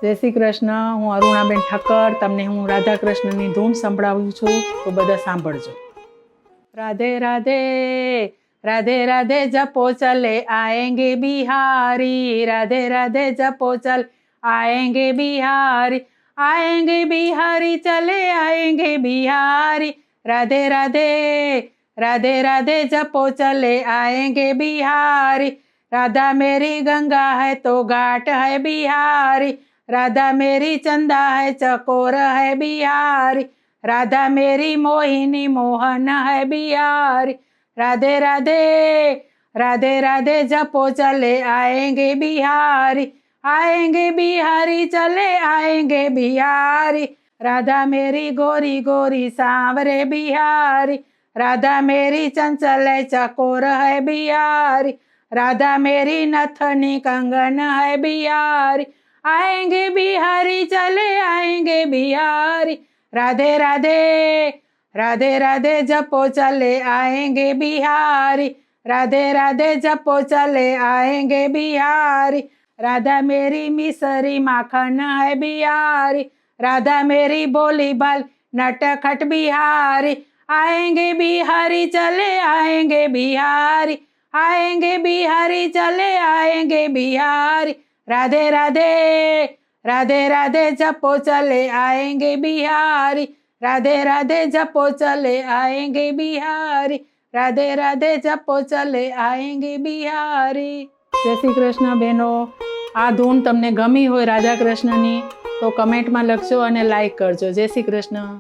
જય શ્રી કૃષ્ણ. હું અરુણાબેન ઠક્કર. તમને હું રાધા કૃષ્ણની ધૂન સંભળાવું છું, તો બધા સાંભળજો. રાધે રાધે રાધે રાધે જપો ચલે આएंगे बिहारी, राधे राधे जपो चल आएंगे बिहारी, आएंगे बिहारी चले आएंगे बिहारी, राधे राधे राधे राधे जपो चले आएंगे बिहारी, राधा मेरी गंगा है तो घाट है बिहारी, राधा मेरी चंदा है चकोर है बिहारी, राधा मेरी मोहिनी मोहन है बिहारी, राधे राधे राधे राधे जपो चले आएंगे बिहारी, आएंगे बिहारी चले आएंगे बिहारी, राधा मेरी गोरी गोरी सांवरे बिहारी, राधा मेरी चंचल चकोर है बिहारी, राधा मेरी नथनी कंगन है बिहारी, आएंगे बिहारी चले आएंगे बिहारी, राधे राधे राधे राधे जपो चले आएंगे बिहारी, राधे राधे जपो चले आएंगे बिहारी, राधा मेरी मिसरी माखन है बिहारी, राधा मेरी बोली बाल नटखट बिहारी, आएंगे बिहारी चले आएंगे बिहारी, आएंगे बिहारी चले आएंगे बिहारी, राधे राधे राधे राधे जपो चले आएंगे बिहारी, राधे राधे जपो चले आएंगे बिहारी, राधे राधे जपो चले आएंगे बिहारी. જય શ્રી કૃષ્ણ બહેનો. આ ધૂન તમને ગમી હોય રાધા કૃષ્ણની તો કમેન્ટમાં લખજો અને લાઈક કરજો. જય શ્રી કૃષ્ણ.